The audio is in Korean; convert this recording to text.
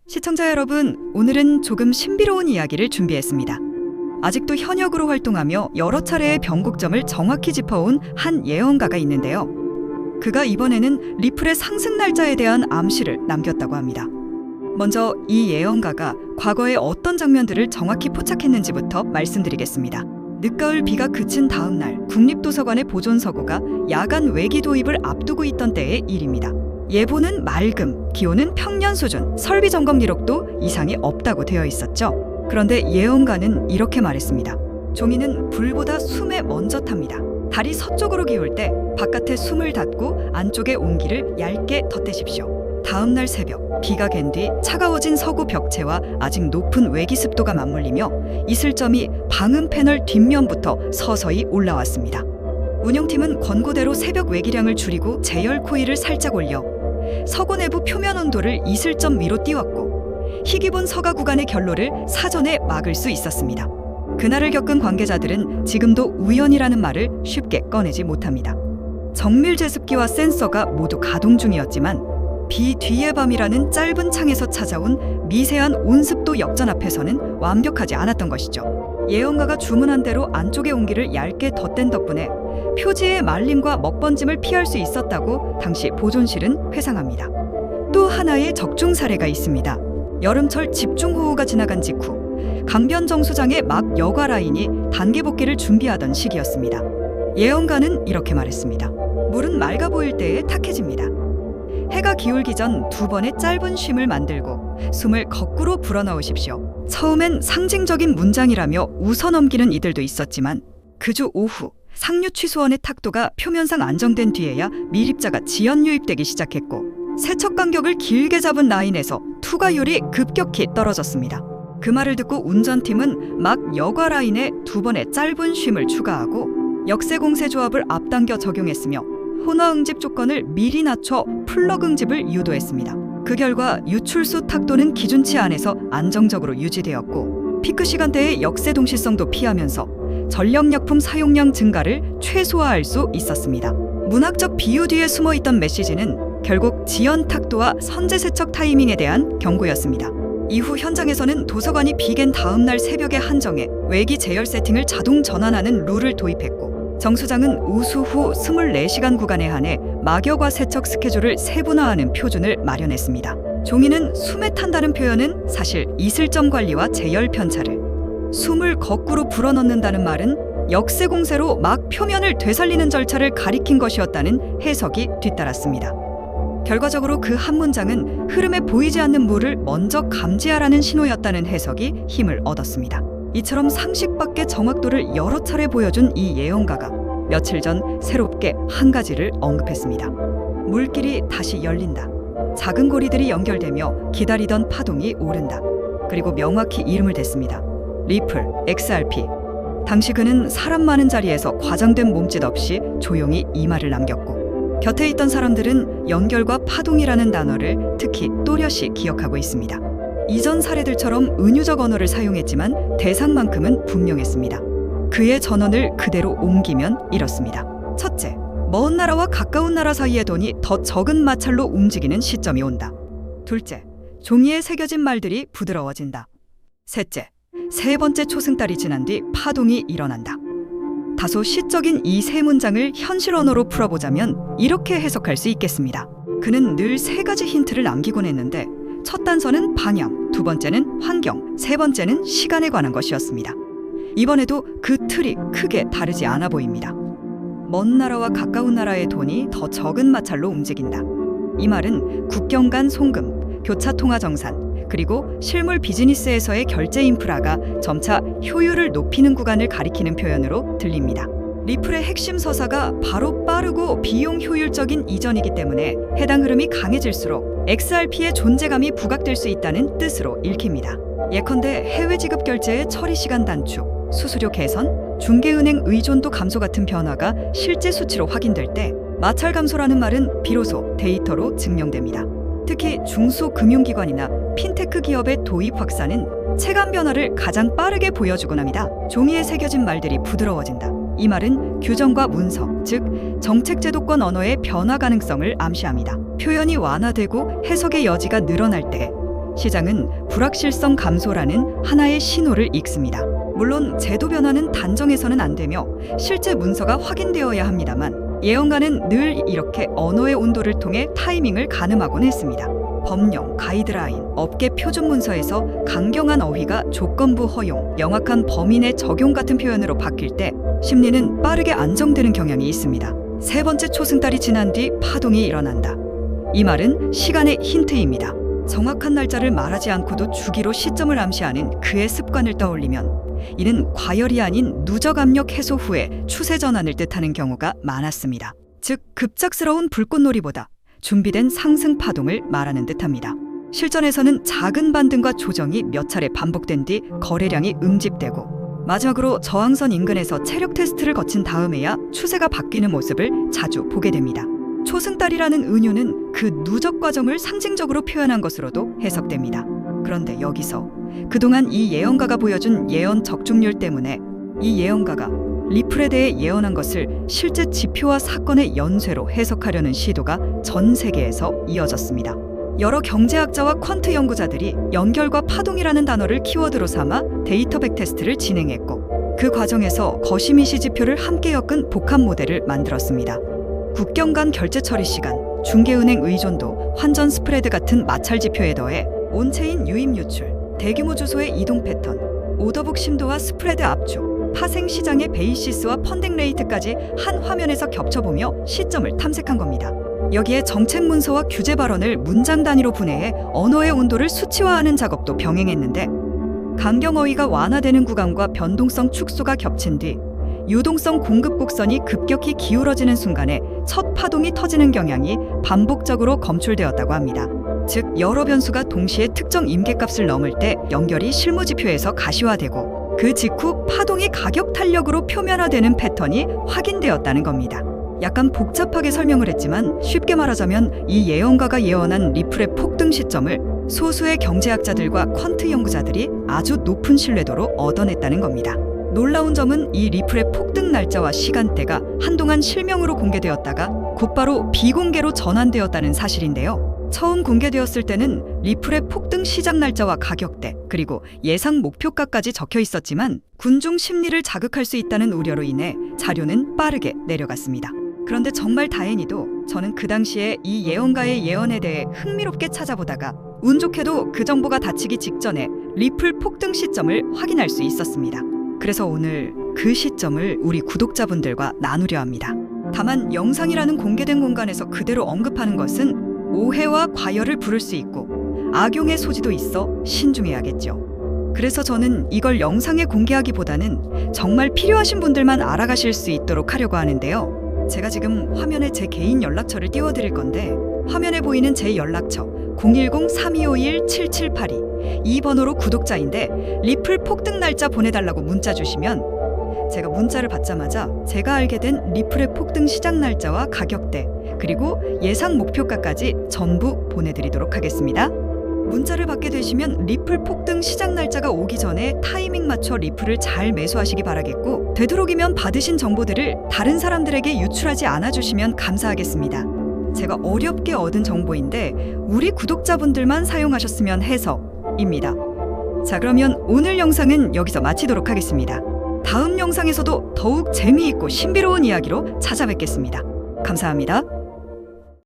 시청자 여러분, 오늘은 조금 신비로운 이야기를 준비했습니다. 아직도 현역으로 활동하며 여러 차례의 변곡점을 정확히 짚어온 한 예언가가 있는데요. 그가 이번에는 리플의 상승 날짜에 대한 암시를 남겼다고 합니다. 먼저 이 예언가가 과거의 어떤 장면들을 정확히 포착했는지부터 말씀드리겠습니다. 늦가을 비가 그친 다음 날 국립도서관의 보존서고가 야간 외기 도입을 앞두고 있던 때의 일입니다. 예보는 맑음, 기온은 평년 수준, 설비 점검 기록도 이상이 없다고 되어 있었죠. 그런데 예언가는 이렇게 말했습니다. 종이는 불보다 숨에 먼저 탑니다. 달이 서쪽으로 기울 때 바깥에 숨을 닫고 안쪽에 온기를 얇게 덧대십시오. 다음 날 새벽, 비가 갠 뒤 차가워진 서구 벽체와 아직 높은 외기 습도가 맞물리며 이슬점이 방음 패널 뒷면부터 서서히 올라왔습니다. 운영팀은 권고대로 새벽 외기량을 줄이고 제열 코일을 살짝 올려 서고 내부 표면 온도를 이슬점 위로 띄웠고 희귀본 서가 구간의 결로를 사전에 막을 수 있었습니다. 그날을 겪은 관계자들은 지금도 우연이라는 말을 쉽게 꺼내지 못합니다. 정밀 제습기와 센서가 모두 가동 중이었지만 비 뒤의 밤이라는 짧은 창에서 찾아온 미세한 온습도 역전 앞에서는 완벽하지 않았던 것이죠. 예언가가 주문한 대로 안쪽의 온기를 얇게 덧댄 덕분에 표지의 말림과 먹번짐을 피할 수 있었다고 당시 보존실은 회상합니다. 또 하나의 적중 사례가 있습니다. 여름철 집중호우가 지나간 직후 강변 정수장의 막 여과 라인이 단계 복귀를 준비하던 시기였습니다. 예언가는 이렇게 말했습니다. 물은 맑아 보일 때에 탁해집니다. 해가 기울기 전 2번의 짧은 쉼을 만들고 숨을 거꾸로 불어넣으십시오. 처음엔 상징적인 문장이라며 웃어 넘기는 이들도 있었지만 그주 오후 상류 취수원의 탁도가 표면상 안정된 뒤에야 미립자가 지연 유입되기 시작했고 세척 간격을 길게 잡은 라인에서 투과율이 급격히 떨어졌습니다. 그 말을 듣고 운전팀은 막 여과 라인에 2번의 짧은 쉼을 추가하고 역세공세 조합을 앞당겨 적용했으며 혼화 응집 조건을 미리 낮춰 플러그 응집을 유도했습니다. 그 결과 유출수 탁도는 기준치 안에서 안정적으로 유지되었고 피크 시간대의 역세 동시성도 피하면서 전력약품 사용량 증가를 최소화할 수 있었습니다. 문학적 비유 뒤에 숨어있던 메시지는 결국 지연 탁도와 선제 세척 타이밍에 대한 경고였습니다. 이후 현장에서는 도서관이 비갠 다음 날 새벽에 한정해 외기 제열 세팅을 자동 전환하는 룰을 도입했고 정수장은 우수 후 24시간 구간에 한해 막여과 세척 스케줄을 세분화하는 표준을 마련했습니다. 종이는 숨에 탄다는 표현은 사실 이슬점 관리와 제열 편차를, 숨을 거꾸로 불어넣는다는 말은 역세 공세로 막 표면을 되살리는 절차를 가리킨 것이었다는 해석이 뒤따랐습니다. 결과적으로 그 한 문장은 흐름에 보이지 않는 물을 먼저 감지하라는 신호였다는 해석이 힘을 얻었습니다. 이처럼 상식 밖의 정확도를 여러 차례 보여준 이 예언가가 며칠 전 새롭게 한 가지를 언급했습니다. 물길이 다시 열린다. 작은 고리들이 연결되며 기다리던 파동이 오른다. 그리고 명확히 이름을 댔습니다. 리플, XRP. 당시 그는 사람 많은 자리에서 과장된 몸짓 없이 조용히 이 말을 남겼고 곁에 있던 사람들은 연결과 파동이라는 단어를 특히 또렷이 기억하고 있습니다. 이전 사례들처럼 은유적 언어를 사용했지만 대상만큼은 분명했습니다. 그의 전언을 그대로 옮기면 이렇습니다. 첫째, 먼 나라와 가까운 나라 사이의 돈이 더 적은 마찰로 움직이는 시점이 온다. 둘째, 종이에 새겨진 말들이 부드러워진다. 셋째, 세 번째 초승달이 지난 뒤 파동이 일어난다. 다소 시적인 이 세 문장을 현실 언어로 풀어보자면 이렇게 해석할 수 있겠습니다. 그는 늘 세 가지 힌트를 남기곤 했는데 첫 단서는 방향, 두 번째는 환경, 세 번째는 시간에 관한 것이었습니다. 이번에도 그 틀이 크게 다르지 않아 보입니다. 먼 나라와 가까운 나라의 돈이 더 적은 마찰로 움직인다. 이 말은 국경 간 송금, 교차 통화 정산, 그리고 실물 비즈니스에서의 결제 인프라가 점차 효율을 높이는 구간을 가리키는 표현으로 들립니다. 리플의 핵심 서사가 바로 빠르고 비용 효율적인 이전이기 때문에 해당 흐름이 강해질수록 XRP의 존재감이 부각될 수 있다는 뜻으로 읽힙니다. 예컨대 해외 지급 결제의 처리 시간 단축, 수수료 개선, 중개은행 의존도 감소 같은 변화가 실제 수치로 확인될 때 마찰 감소라는 말은 비로소 데이터로 증명됩니다. 특히 중소금융기관이나 핀테크 기업의 도입 확산은 체감 변화를 가장 빠르게 보여주곤 합니다. 종이에 새겨진 말들이 부드러워진다. 이 말은 규정과 문서, 즉 정책 제도권 언어의 변화 가능성을 암시합니다. 표현이 완화되고 해석의 여지가 늘어날 때 시장은 불확실성 감소라는 하나의 신호를 읽습니다. 물론 제도 변화는 단정해서는 안 되며 실제 문서가 확인되어야 합니다만 예언가는 늘 이렇게 언어의 온도를 통해 타이밍을 가늠하곤 했습니다. 법령, 가이드라인, 업계 표준 문서에서 강경한 어휘가 조건부 허용, 명확한 범인의 적용 같은 표현으로 바뀔 때 심리는 빠르게 안정되는 경향이 있습니다. 세 번째 초승달이 지난 뒤 파동이 일어난다. 이 말은 시간의 힌트입니다. 정확한 날짜를 말하지 않고도 주기로 시점을 암시하는 그의 습관을 떠올리면 이는 과열이 아닌 누적 압력 해소 후에 추세 전환을 뜻하는 경우가 많았습니다. 즉 급작스러운 불꽃놀이보다 준비된 상승 파동을 말하는 듯합니다. 실전에서는 작은 반등과 조정이 몇 차례 반복된 뒤 거래량이 응집되고 마지막으로 저항선 인근에서 체력 테스트를 거친 다음에야 추세가 바뀌는 모습을 자주 보게 됩니다. 초승달이라는 은유는 그 누적 과정을 상징적으로 표현한 것으로도 해석됩니다. 그런데 여기서 그동안 이 예언가가 보여준 예언 적중률 때문에 이 예언가가 리플에 대해 예언한 것을 실제 지표와 사건의 연쇄로 해석하려는 시도가 전 세계에서 이어졌습니다. 여러 경제학자와 퀀트 연구자들이 연결과 파동이라는 단어를 키워드로 삼아 데이터 백테스트를 진행했고 그 과정에서 거시미시 지표를 함께 엮은 복합 모델을 만들었습니다. 국경 간 결제 처리 시간, 중개은행 의존도, 환전 스프레드 같은 마찰 지표에 더해 온체인 유입 유출, 대규모 주소의 이동 패턴, 오더북 심도와 스프레드 압축, 파생 시장의 베이시스와 펀딩 레이트까지 한 화면에서 겹쳐보며 시점을 탐색한 겁니다. 여기에 정책 문서와 규제 발언을 문장 단위로 분해해 언어의 온도를 수치화하는 작업도 병행했는데 강경 어휘가 완화되는 구간과 변동성 축소가 겹친 뒤 유동성 공급 곡선이 급격히 기울어지는 순간에 첫 파동이 터지는 경향이 반복적으로 검출되었다고 합니다. 즉 여러 변수가 동시에 특정 임계값을 넘을 때 연결이 실무지표에서 가시화되고 그 직후 파동이 가격 탄력으로 표면화되는 패턴이 확인되었다는 겁니다. 약간 복잡하게 설명을 했지만 쉽게 말하자면 이 예언가가 예언한 리플의 폭등 시점을 소수의 경제학자들과 퀀트 연구자들이 아주 높은 신뢰도로 얻어냈다는 겁니다. 놀라운 점은 이 리플의 폭등 날짜와 시간대가 한동안 실명으로 공개되었다가 곧바로 비공개로 전환되었다는 사실인데요. 처음 공개되었을 때는 리플의 폭등 시작 날짜와 가격대 그리고 예상 목표가까지 적혀 있었지만 군중 심리를 자극할 수 있다는 우려로 인해 자료는 빠르게 내려갔습니다. 그런데 정말 다행히도 저는 그 당시에 이 예언가의 예언에 대해 흥미롭게 찾아보다가 운 좋게도 그 정보가 닫히기 직전에 리플 폭등 시점을 확인할 수 있었습니다. 그래서 오늘 그 시점을 우리 구독자분들과 나누려 합니다. 다만 영상이라는 공개된 공간에서 그대로 언급하는 것은 오해와 과열을 부를 수 있고 악용의 소지도 있어 신중해야겠죠. 그래서 저는 이걸 영상에 공개하기보다는 정말 필요하신 분들만 알아가실 수 있도록 하려고 하는데요. 제가 지금 화면에 제 개인 연락처를 띄워드릴 건데 화면에 보이는 제 연락처 010-3251-7782 이 번호로 구독자인데 리플 폭등 날짜 보내달라고 문자 주시면 제가 문자를 받자마자 제가 알게 된 리플의 폭등 시작 날짜와 가격대 그리고 예상 목표가까지 전부 보내드리도록 하겠습니다. 문자를 받게 되시면 리플 폭등 시작 날짜가 오기 전에 타이밍 맞춰 리플을 잘 매수하시기 바라겠고 되도록이면 받으신 정보들을 다른 사람들에게 유출하지 않아 주시면 감사하겠습니다. 제가 어렵게 얻은 정보인데 우리 구독자분들만 사용하셨으면 해서입니다. 자, 그러면 오늘 영상은 여기서 마치도록 하겠습니다. 다음 영상에서도 더욱 재미있고 신비로운 이야기로 찾아뵙겠습니다. 감사합니다.